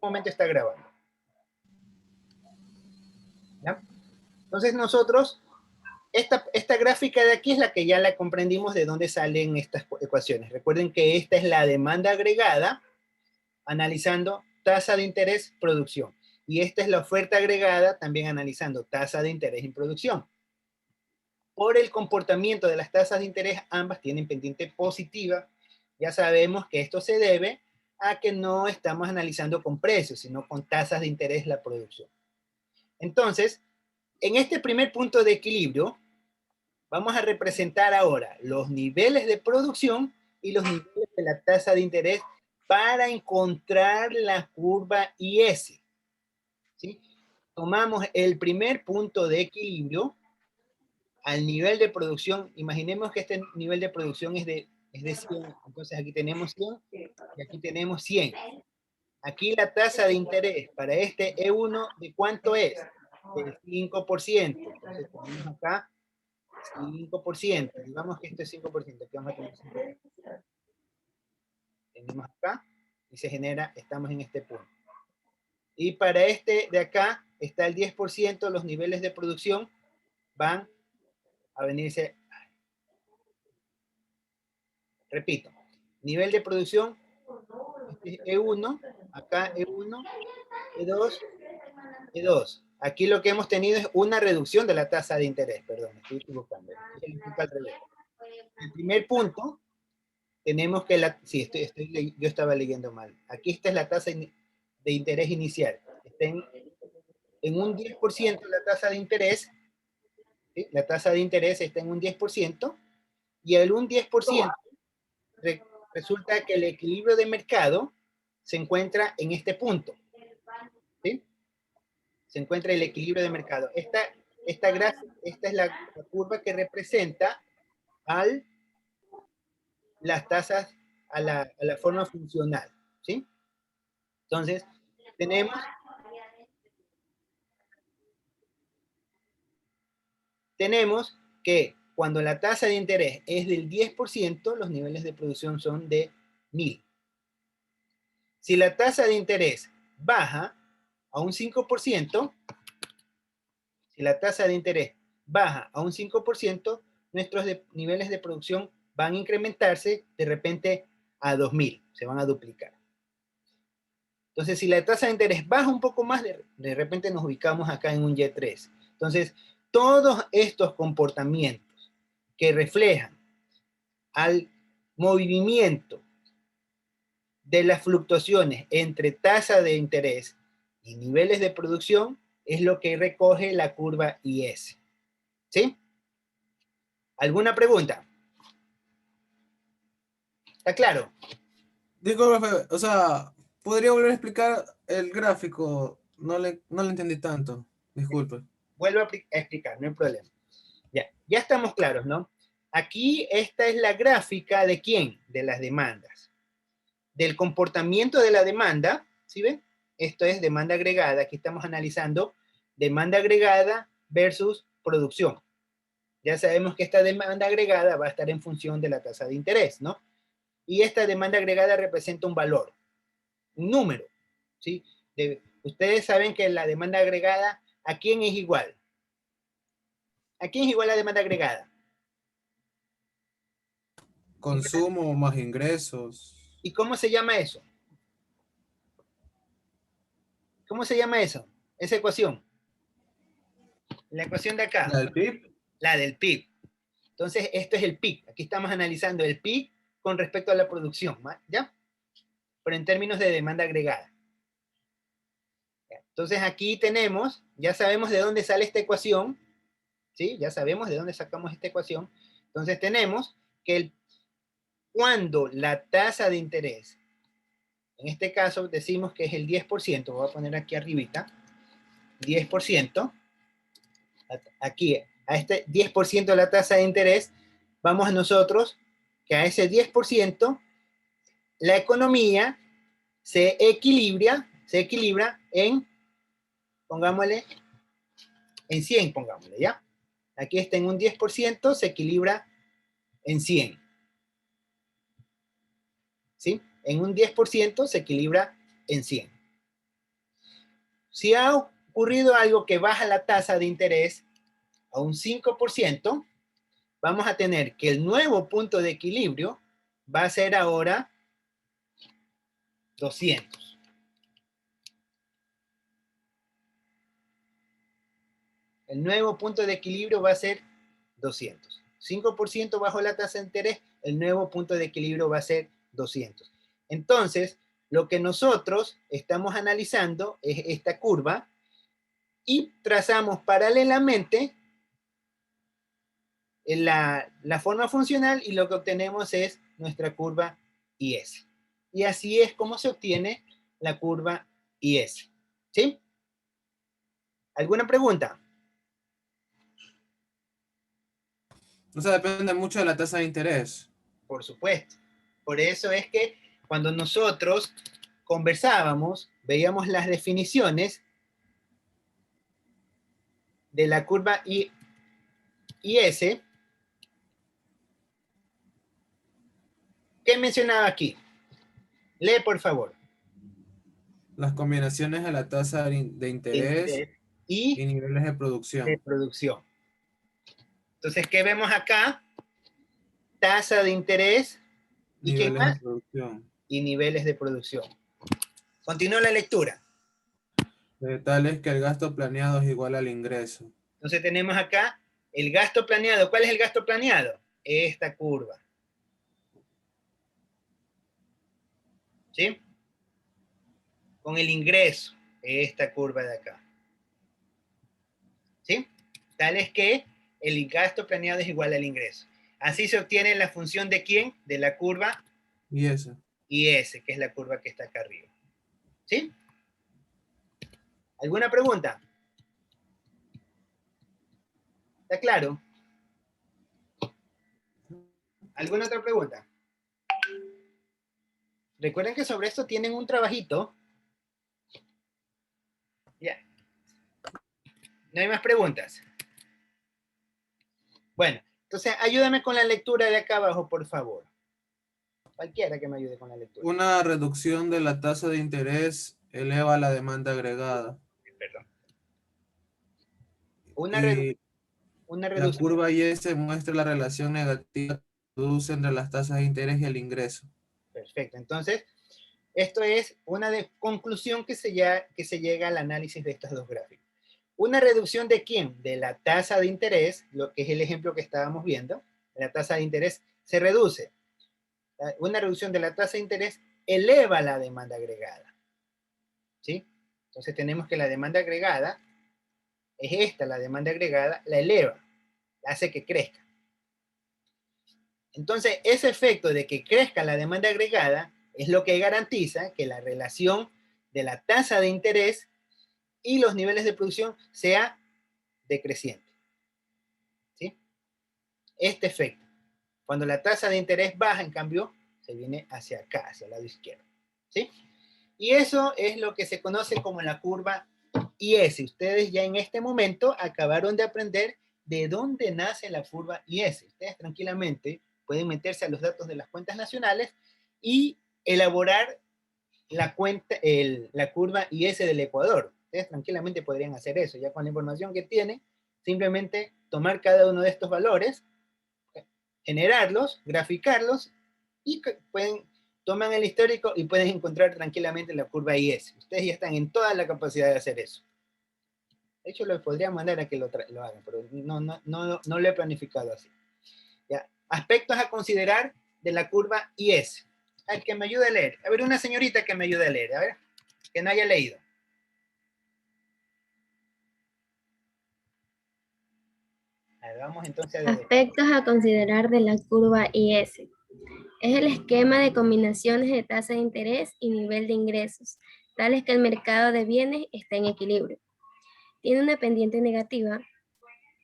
momento está grabando. ¿Ya? Entonces nosotros, esta gráfica de aquí es la que ya la comprendimos de dónde salen estas ecuaciones. Recuerden que esta es la demanda agregada, analizando tasa de interés, producción. Y esta es la oferta agregada, también analizando tasa de interés en producción. Por el comportamiento de las tasas de interés, ambas tienen pendiente positiva. Ya sabemos que esto se debe a que no estamos analizando con precios, sino con tasas de interés la producción. Entonces, en este primer punto de equilibrio, vamos a representar ahora los niveles de producción y los niveles de la tasa de interés para encontrar la curva IS. ¿Sí? Tomamos el primer punto de equilibrio al nivel de producción. Imaginemos que este nivel de producción es de 100. Entonces aquí tenemos 100 y aquí tenemos 100. Aquí la tasa de interés para este E1, ¿de cuánto es? Del 5%. Entonces ponemos acá 5%. Digamos que esto es 5%. Aquí vamos a tener 5%. Tenemos acá y se genera, estamos en este punto. Y para este de acá está el 10%, los niveles de producción van a venirse. Repito, nivel de producción, este es E1, acá E1, E2, E2. Aquí lo que hemos tenido es una reducción de la tasa de interés, perdón, estoy equivocando. El primer punto, tenemos que sí, yo estaba leyendo mal. Aquí esta es la tasa de interés inicial. Está en un 10% la tasa de interés, ¿sí? La tasa de interés está en un 10%, y el un 10% resulta que el equilibrio de mercado se encuentra en este punto. ¿Sí? Se encuentra el equilibrio de mercado. Esta es la curva que representa las tasas a la forma funcional. ¿Sí? Entonces, tenemos que cuando la tasa de interés es del 10%, los niveles de producción son de 1000. Si la tasa de interés baja a un 5%, si la tasa de interés baja a un 5%, nuestros niveles de producción van a incrementarse de repente a 2000, se van a duplicar. Entonces, si la tasa de interés baja un poco más, de repente nos ubicamos acá en un Y3. Entonces, todos estos comportamientos que reflejan al movimiento de las fluctuaciones entre tasa de interés y niveles de producción es lo que recoge la curva IS. ¿Sí? ¿Alguna pregunta? ¿Está claro? Disculpe, o sea, ¿podría volver a explicar el gráfico? No le entendí tanto. Disculpe. Vuelvo a explicar, no hay problema. Ya estamos claros, ¿no? Aquí esta es la gráfica de ¿quién? De las demandas. Del comportamiento de la demanda, ¿sí ven? Esto es demanda agregada. Aquí estamos analizando demanda agregada versus producción. Ya sabemos que esta demanda agregada va a estar en función de la tasa de interés, ¿no? Y esta demanda agregada representa un valor, un número, ¿sí? Ustedes saben que la demanda agregada, ¿a quién es igual? ¿A quién es igual la demanda agregada? Consumo más ingresos. ¿Y cómo se llama eso? ¿Cómo se llama eso? Esa ecuación. La ecuación de acá. ¿La del PIB? La del PIB. Entonces, esto es el PIB. Aquí estamos analizando el PIB con respecto a la producción, ¿ya? Pero en términos de demanda agregada. Entonces, aquí tenemos, ya sabemos de dónde sale esta ecuación, ¿sí? Ya sabemos de dónde sacamos esta ecuación. Entonces, tenemos que cuando la tasa de interés, en este caso decimos que es el 10%, voy a poner aquí arribita, 10%, aquí a este 10% de la tasa de interés, vamos a nosotros que a ese 10% la economía se equilibra en, pongámosle, en 100, pongámosle, ¿ya? Aquí está en un 10%, se equilibra en 100. ¿Sí? En un 10% se equilibra en 100. Si ha ocurrido algo que baja la tasa de interés a un 5%, vamos a tener que el nuevo punto de equilibrio va a ser ahora 200. El nuevo punto de equilibrio va a ser 200. 5% bajo la tasa de interés, el nuevo punto de equilibrio va a ser 200. Entonces, lo que nosotros estamos analizando es esta curva y trazamos paralelamente la forma funcional y lo que obtenemos es nuestra curva IS. Y así es como se obtiene la curva IS. ¿Sí? ¿Alguna pregunta? O sea, depende mucho de la tasa de interés. Por supuesto. Por eso es que cuando nosotros conversábamos, veíamos las definiciones de la curva IS. ¿Qué mencionaba aquí? Lee, por favor. Las combinaciones de la tasa de interés Y y niveles de de producción. producción. Entonces, ¿qué vemos acá? Tasa de interés. ¿Y qué Niveles de más? producción. Y niveles de producción. Continúa la lectura. De tales que el gasto planeado es igual al ingreso. Entonces tenemos acá el gasto planeado. ¿Cuál es el gasto planeado? Esta curva. ¿Sí? Con el ingreso, esta curva de acá. ¿Sí? Tal es que el gasto planeado es igual al ingreso. Así se obtiene la función de quién? De la curva Y eso. IS, que es la curva que está acá arriba. ¿Sí? ¿Alguna pregunta? ¿Está claro? ¿Alguna otra pregunta? Recuerden que sobre esto tienen un trabajito. Ya. ¿No hay más preguntas? Bueno, entonces ayúdame con la lectura de acá abajo, por favor. Cualquiera que me ayude con la lectura. Una reducción de la tasa de interés eleva la demanda agregada. Perdón. Una, redu Y una la reducción. curva Y muestra la relación negativa que produce entre las tasas de interés y el ingreso. Perfecto. Entonces, esto es una conclusión que se llega al análisis de estos dos gráficos. ¿Una reducción de quién? De la tasa de interés, lo que es el ejemplo que estábamos viendo. La tasa de interés se reduce. Una reducción de la tasa de interés eleva la demanda agregada. ¿Sí? Entonces tenemos que la demanda agregada es esta, la demanda agregada la eleva, la hace que crezca. Entonces, ese efecto de que crezca la demanda agregada es lo que garantiza que la relación de la tasa de interés y los niveles de producción sea decreciente. ¿Sí? Este efecto. Cuando la tasa de interés baja, en cambio, se viene hacia acá, hacia el lado izquierdo. ¿Sí? Y eso es lo que se conoce como la curva IS. Ustedes ya en este momento acabaron de aprender de dónde nace la curva IS. Ustedes tranquilamente pueden meterse a los datos de las cuentas nacionales y elaborar la curva IS del Ecuador. Ustedes tranquilamente podrían hacer eso. Ya con la información que tienen, simplemente tomar cada uno de estos valores, generarlos, graficarlos y toman el histórico y pueden encontrar tranquilamente la curva IS. Ustedes ya están en toda la capacidad de hacer eso. De hecho, les podría mandar a que lo hagan, pero no lo he planificado así. ¿Ya? Aspectos a considerar de la curva IS. Al que me ayude a leer. A ver, una señorita que me ayude a leer. A ver, que no haya leído. A ver, vamos entonces a leer. Aspectos a considerar de la curva IS. Es el esquema de combinaciones de tasa de interés y nivel de ingresos, tales que el mercado de bienes está en equilibrio. Tiene una pendiente negativa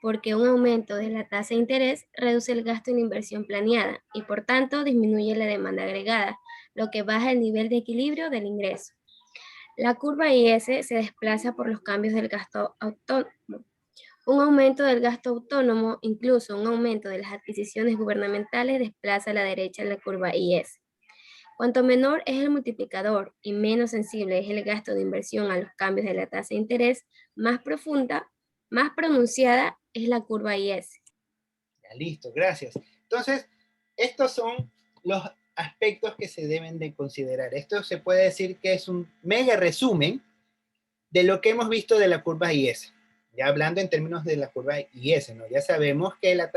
porque un aumento de la tasa de interés reduce el gasto en inversión planeada y por tanto disminuye la demanda agregada, lo que baja el nivel de equilibrio del ingreso. La curva IS se desplaza por los cambios del gasto autónomo. Un aumento del gasto autónomo, incluso un aumento de las adquisiciones gubernamentales, desplaza a la derecha en la curva IS. Cuanto menor es el multiplicador y menos sensible es el gasto de inversión a los cambios de la tasa de interés, más pronunciada es la curva IS. Ya, listo, gracias. Entonces, estos son los aspectos que se deben de considerar. Esto se puede decir que es un mega resumen de lo que hemos visto de la curva IS. Ya hablando en términos de la curva IS, ¿no? Ya sabemos que la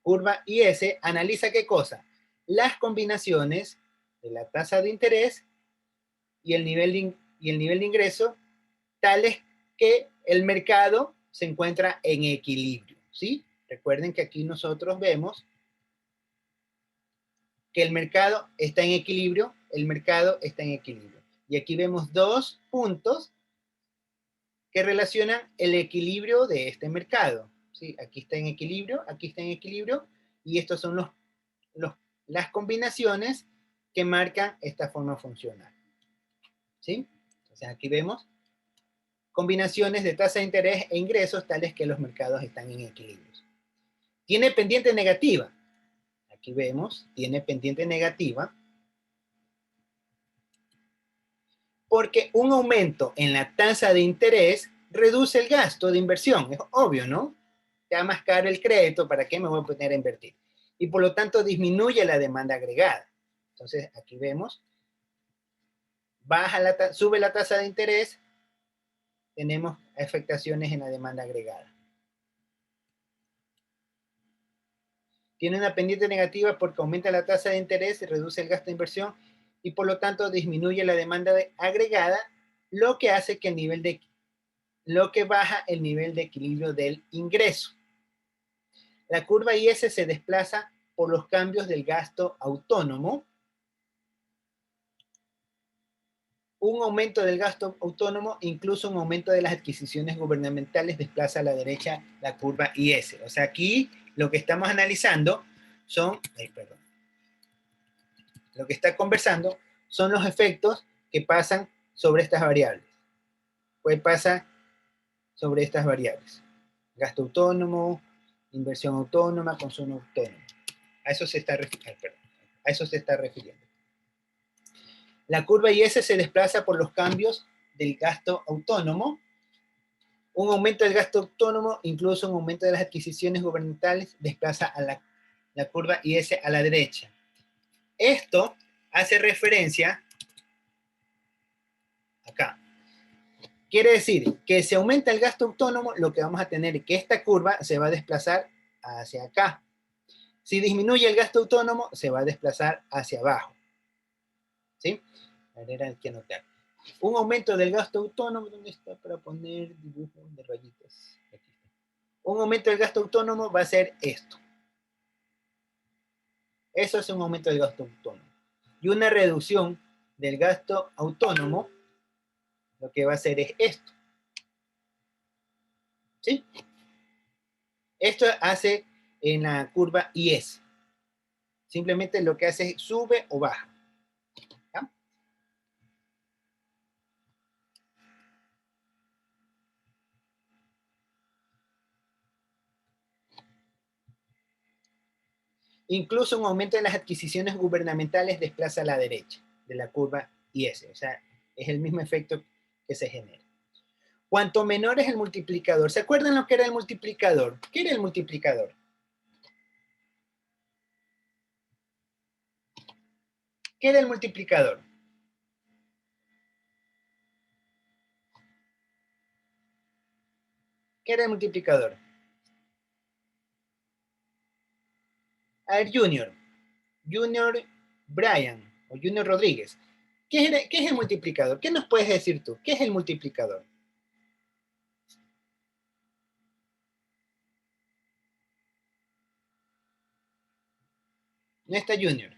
curva IS analiza ¿qué cosa? Las combinaciones de la tasa de interés y el nivel de ingreso, tales que el mercado se encuentra en equilibrio, ¿sí? Recuerden que aquí nosotros vemos que el mercado está en equilibrio, el mercado está en equilibrio. Y aquí vemos dos puntos que relacionan el equilibrio de este mercado, ¿sí? Aquí está en equilibrio, aquí está en equilibrio, y estos son las combinaciones que marcan esta forma funcional, ¿sí? Entonces aquí vemos combinaciones de tasa de interés e ingresos tales que los mercados están en equilibrio. Tiene pendiente negativa. Aquí vemos, tiene pendiente negativa porque un aumento en la tasa de interés reduce el gasto de inversión. Es obvio, ¿no? Te va más caro el crédito, ¿para qué me voy a poner a invertir? Y por lo tanto disminuye la demanda agregada. Entonces aquí vemos, sube la tasa de interés, tenemos afectaciones en la demanda agregada. Tiene una pendiente negativa porque aumenta la tasa de interés y reduce el gasto de inversión y por lo tanto disminuye la demanda agregada, lo que hace que lo que baja el nivel de equilibrio del ingreso. La curva IS se desplaza por los cambios del gasto autónomo. Un aumento del gasto autónomo, incluso un aumento de las adquisiciones gubernamentales, desplaza a la derecha la curva IS. O sea, aquí lo que estamos analizando son, lo que está conversando son los efectos que pasan sobre estas variables. ¿Qué pasa sobre estas variables? Gasto autónomo, inversión autónoma, consumo autónomo. A eso se está refiriendo. La curva IS se desplaza por los cambios del gasto autónomo. Un aumento del gasto autónomo, incluso un aumento de las adquisiciones gubernamentales, desplaza a la curva IS a la derecha. Esto hace referencia acá. Quiere decir que si aumenta el gasto autónomo, lo que vamos a tener es que esta curva se va a desplazar hacia acá. Si disminuye el gasto autónomo, se va a desplazar hacia abajo. ¿Sí? Manera que anotar. Un aumento del gasto autónomo, ¿dónde está para poner dibujos de rayitas? Aquí está. Un aumento del gasto autónomo va a ser esto. Eso es un aumento del gasto autónomo. Y una reducción del gasto autónomo, lo que va a hacer es esto. ¿Sí? Esto hace en la curva IS. Simplemente lo que hace es sube o baja. ¿Ya? Incluso un aumento en las adquisiciones gubernamentales desplaza a la derecha de la curva IS. O sea, es el mismo efecto que se genera. Cuanto menor es el multiplicador. ¿Se acuerdan lo que era el multiplicador? ¿Qué era el multiplicador? ¿Qué era el multiplicador? ¿Qué era el multiplicador? A ver, Junior Brian o Junior Rodríguez. ¿Qué es el multiplicador? ¿Qué nos puedes decir tú? ¿Qué es el multiplicador? No está Junior.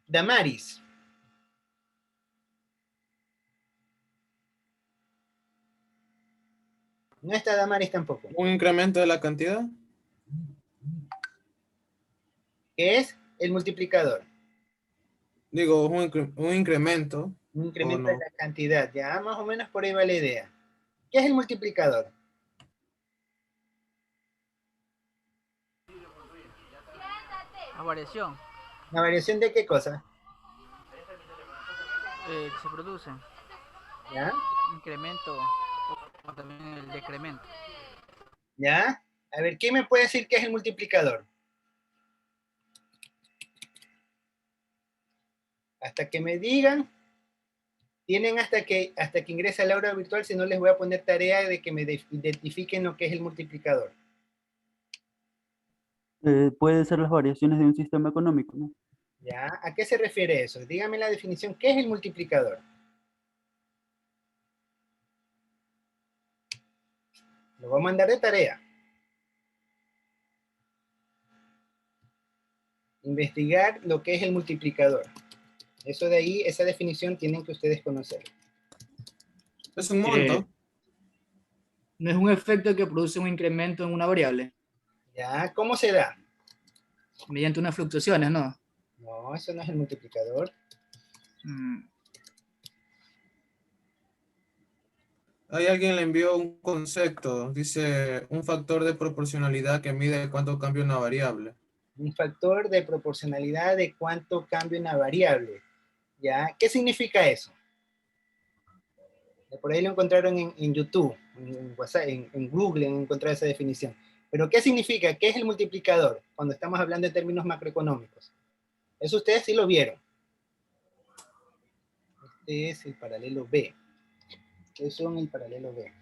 Damaris. No está Damaris tampoco. ¿Un incremento de la cantidad? ¿Qué es el multiplicador? Digo, un incremento. Un incremento no. de la cantidad. Ya más o menos por ahí va la idea. ¿Qué es el multiplicador? variación ¿La variación de qué cosa? que se produce, ¿Ya? incremento o también el decremento. ¿Ya? A ver, ¿quién me puede decir qué es el multiplicador? Hasta que me digan, tienen hasta que ingrese al aula virtual, si no les voy a poner tarea de que me identifiquen lo que es el multiplicador. Puede ser las variaciones de un sistema económico, ¿no? ¿Ya? ¿A qué se refiere eso? Dígame la definición, ¿qué es el multiplicador? Lo voy a mandar de tarea. Investigar lo que es el multiplicador. Eso de ahí, esa definición tienen que ustedes conocer. Es un monto. No es un efecto que produce un incremento en una variable, ¿Ya? ¿Cómo se da? mediante unas fluctuaciones, ¿no? No, eso no es el multiplicador. Mm, Ahí alguien le envió un concepto. Dice un factor de proporcionalidad que mide cuánto cambia una variable. Un factor de proporcionalidad de cuánto cambia una variable. ¿Ya? ¿Qué significa eso? Por ahí lo encontraron en YouTube, en WhatsApp, en Google, han encontrado esa definición. Pero ¿qué significa? ¿Qué es el multiplicador? Cuando estamos hablando en términos macroeconómicos. Eso ustedes sí lo vieron. Este es el paralelo B. ¿Qué son el paralelo B?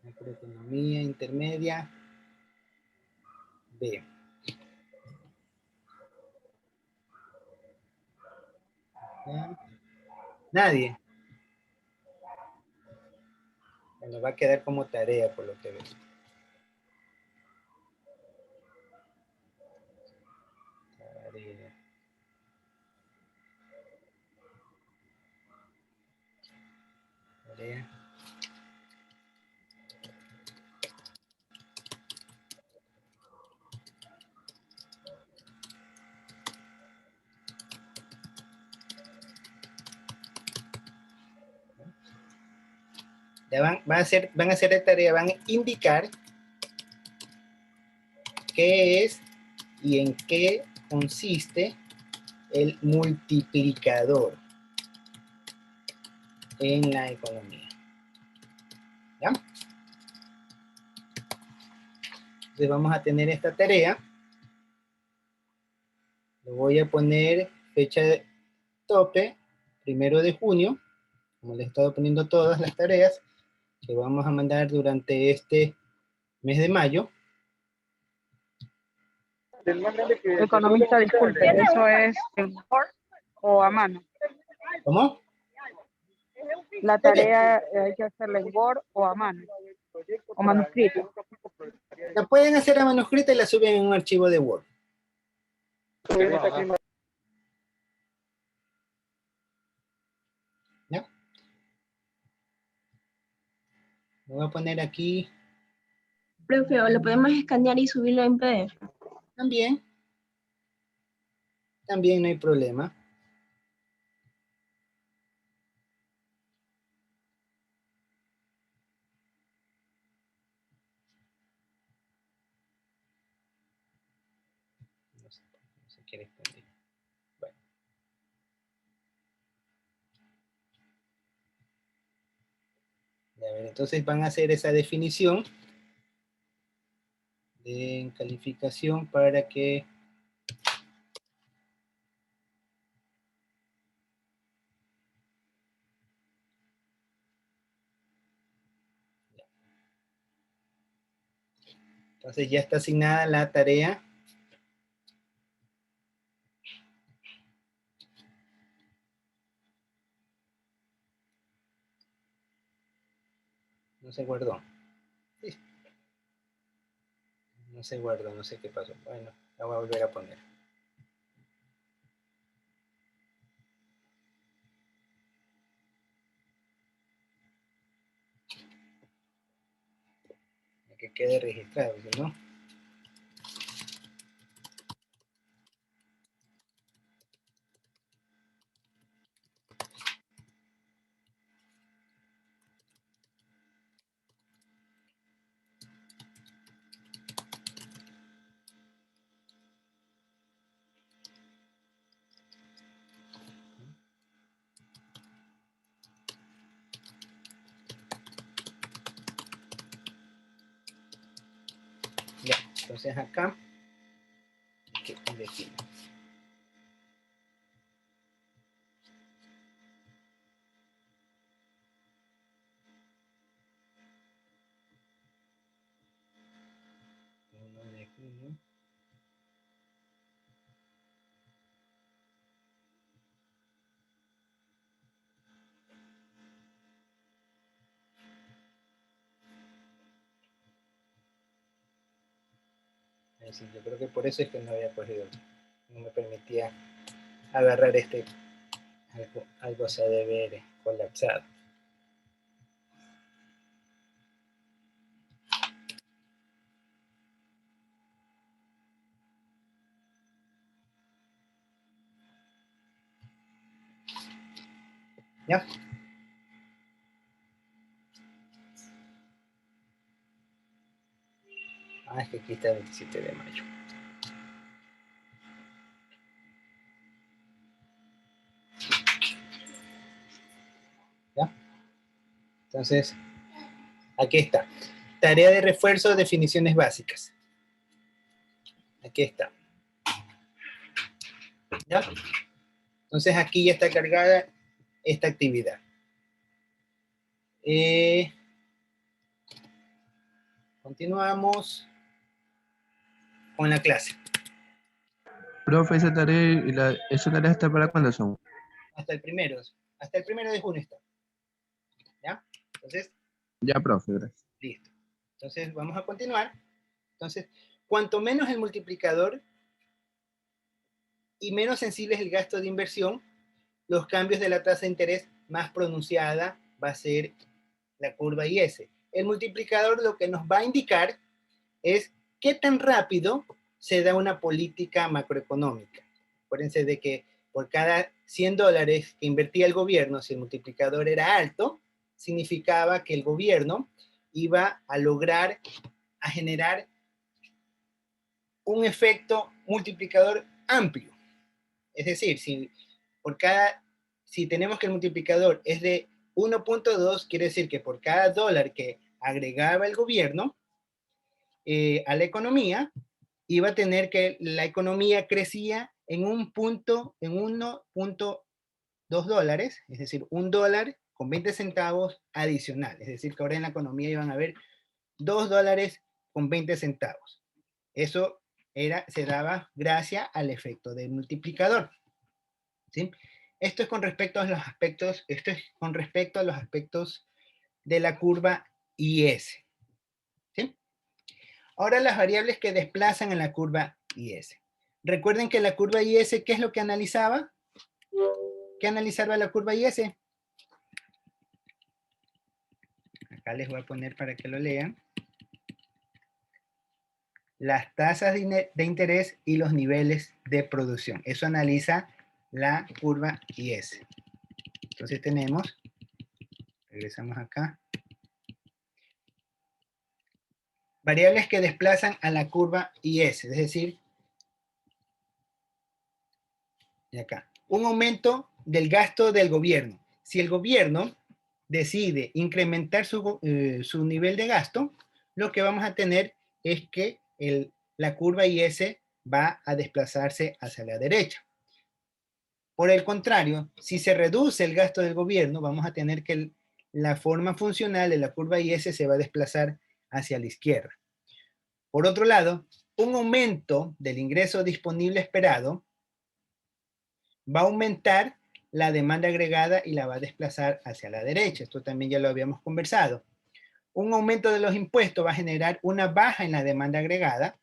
Macroeconomía intermedia B. ¿Ya? Nadie. Bueno, va a quedar como tarea por lo que veo. Tarea. Tarea. Ya van a hacer la tarea, van a indicar qué es y en qué consiste el multiplicador en la economía. ¿Ya? Entonces vamos a tener esta tarea. Le voy a poner fecha de tope, 1 de junio, como les he estado poniendo todas las tareas que vamos a mandar durante este mes de mayo. Economista, disculpe, ¿eso es en Word o a mano? ¿Cómo? La tarea hay que hacerla en Word o a mano, o manuscrito. La pueden hacer a manuscrita y la suben en un archivo de Word. ¿Ya? Lo voy a poner aquí Profe, ¿o lo podemos escanear y subirlo en PDF? también. También no hay problema. No se quiere expandir. Bueno. A ver, entonces van a hacer esa definición de calificación para que entonces ya está asignada la tarea. No se guardó. Sí. No se guardó, no sé qué pasó. Bueno, la voy a volver a poner. Para que quede registrado, ¿no? Entonces acá, ¿qué elegimos? Uno de junio. Sí, yo creo que por eso es que no había cogido, no me permitía agarrar algo se ha de ver colapsado. ¿Ya? Es que aquí está el 27 de mayo. ¿Ya? Entonces, aquí está. Tarea de refuerzo, definiciones básicas. Aquí está. ¿Ya? Entonces, aquí ya está cargada esta actividad. Continuamos con la clase. Profe, esa tarea está para cuándo son. Hasta el primero de junio está. ¿Ya? Entonces, Ya, profe, gracias. listo. Entonces, vamos a continuar. Entonces, cuanto menos el multiplicador y menos sensible es el gasto de inversión, los cambios de la tasa de interés más pronunciada va a ser la curva IS. El multiplicador lo que nos va a indicar es qué tan rápido se da una política macroeconómica. Acuérdense de que por cada $100 que invertía el gobierno, si el multiplicador era alto, significaba que el gobierno iba a lograr a generar un efecto multiplicador amplio. Es decir, si tenemos que el multiplicador es de 1.2, quiere decir que por cada dólar que agregaba el gobierno a la economía, iba a tener que la economía crecía en 1.2 dólares, es decir, $1 con 20 centavos adicional. Es decir, que ahora en la economía iban a haber $2 con 20 centavos. Eso se daba gracias al efecto del multiplicador. ¿Sí? Esto es con respecto a los aspectos, de la curva IS. ¿Sí? Ahora las variables que desplazan en la curva IS. Recuerden que la curva IS, ¿qué es lo que analizaba? ¿Qué analizaba la curva IS? Acá les voy a poner para que lo lean. Las tasas de interés y los niveles de producción. Eso analiza la curva IS. Entonces tenemos, regresamos acá, variables que desplazan a la curva IS, es decir, y acá, un aumento del gasto del gobierno. Si el gobierno decide incrementar su nivel de gasto, lo que vamos a tener es que la curva IS va a desplazarse hacia la derecha. Por el contrario, si se reduce el gasto del gobierno, vamos a tener que la forma funcional de la curva IS se va a desplazar hacia la izquierda. Por otro lado, un aumento del ingreso disponible esperado va a aumentar la demanda agregada y la va a desplazar hacia la derecha. Esto también ya lo habíamos conversado. Un aumento de los impuestos va a generar una baja en la demanda agregada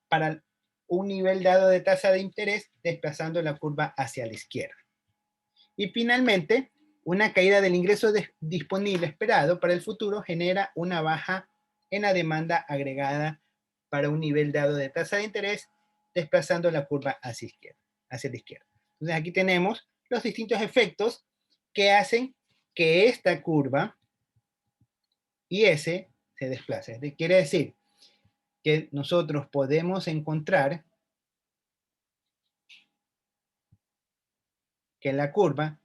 para un nivel dado de tasa de interés, desplazando la curva hacia la izquierda. Y finalmente, una caída del ingreso disponible esperado para el futuro genera una baja en la demanda agregada para un nivel dado de tasa de interés, desplazando la curva hacia la izquierda. Entonces aquí tenemos los distintos efectos que hacen que esta curva IS se desplace. Quiere decir que nosotros podemos encontrar que la curva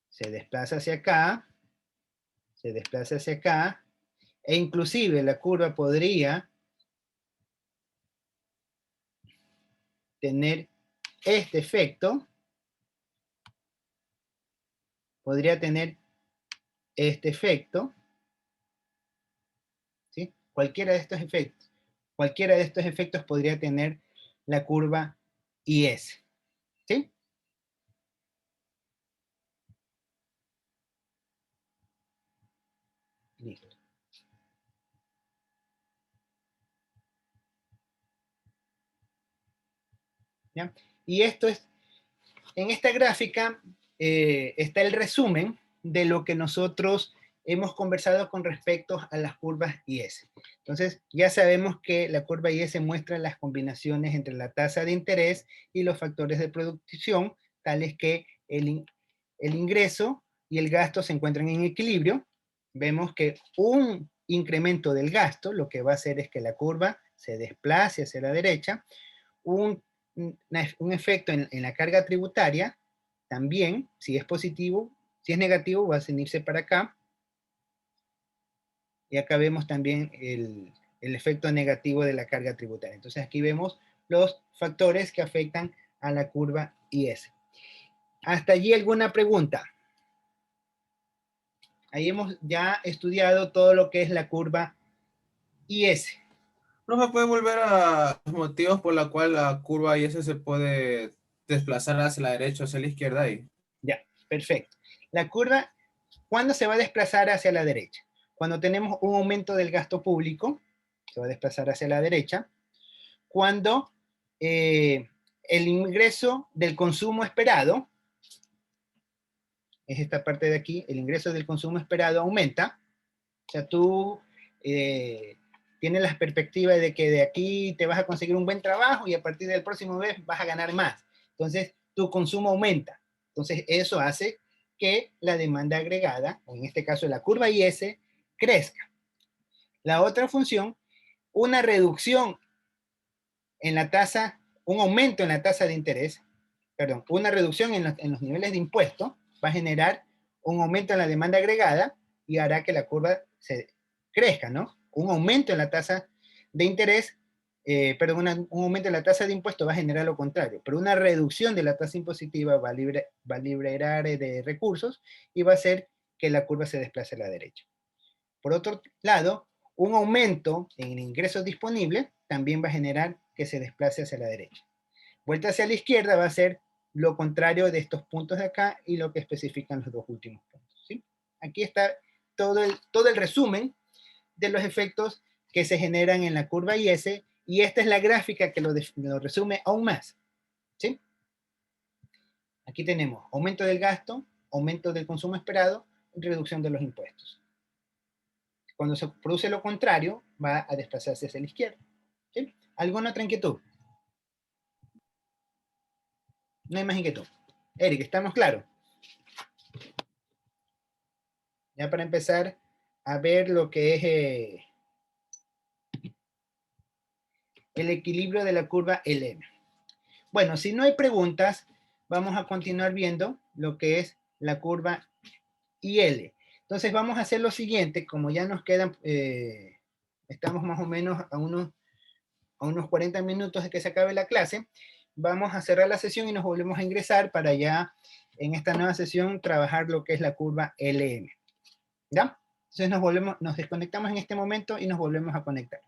se desplaza hacia acá, e inclusive la curva podría tener este efecto, podría tener este efecto, ¿sí? Cualquiera de estos efectos podría tener la curva IS, ¿sí? Listo. ¿Ya? Y esto es, en esta gráfica está el resumen de lo que nosotros hemos conversado con respecto a las curvas IS. Entonces, ya sabemos que la curva IS muestra las combinaciones entre la tasa de interés y los factores de producción, tales que el ingreso y el gasto se encuentran en equilibrio. Vemos que un incremento del gasto lo que va a hacer es que la curva se desplace hacia la derecha. Un efecto en la carga tributaria también, si es positivo, si es negativo va a cenirse para acá. Y acá vemos también el efecto negativo de la carga tributaria. Entonces aquí vemos los factores que afectan a la curva IS. ¿Hasta allí alguna pregunta? Ahí hemos ya estudiado todo lo que es la curva IS. Profe, ¿puede volver a los motivos por los cuales la curva IS se puede desplazar hacia la derecha o hacia la izquierda ahí? Ya, perfecto. La curva, ¿cuándo se va a desplazar hacia la derecha? Cuando tenemos un aumento del gasto público, se va a desplazar hacia la derecha. Cuando el ingreso del consumo esperado, es esta parte de aquí, el ingreso del consumo esperado aumenta. O sea, tú tienes la perspectiva de que de aquí te vas a conseguir un buen trabajo y a partir del próximo mes vas a ganar más. Entonces, tu consumo aumenta. Entonces, eso hace que la demanda agregada, o en este caso la curva IS, crezca. La otra función, una reducción en la tasa, un aumento en la tasa de interés, perdón, una reducción en los niveles de impuesto va a generar un aumento en la demanda agregada y hará que la curva se crezca, ¿no? Un aumento en la tasa de interés, un aumento en la tasa de impuesto va a generar lo contrario, pero una reducción de la tasa impositiva va a liberar de recursos y va a hacer que la curva se desplace a la derecha. Por otro lado, un aumento en el ingreso disponible también va a generar que se desplace hacia la derecha. Vuelta hacia la izquierda va a ser lo contrario de estos puntos de acá y lo que especifican los dos últimos puntos, ¿sí? Aquí está todo el resumen de los efectos que se generan en la curva IS y esta es la gráfica que lo resume aún más, ¿sí? Aquí tenemos aumento del gasto, aumento del consumo esperado y reducción de los impuestos. Cuando se produce lo contrario, va a desplazarse hacia la izquierda, ¿sí? ¿Alguna otra inquietud? No hay más inquietud. Eric, ¿estamos claros? Ya para empezar a ver lo que es el equilibrio de la curva LM. Bueno, si no hay preguntas, vamos a continuar viendo lo que es la curva IL. Entonces vamos a hacer lo siguiente, como ya nos quedan, estamos más o menos a unos 40 minutos de que se acabe la clase, vamos a cerrar la sesión y nos volvemos a ingresar para ya en esta nueva sesión trabajar lo que es la curva LM. ¿Ya? Entonces nos desconectamos en este momento y nos volvemos a conectar.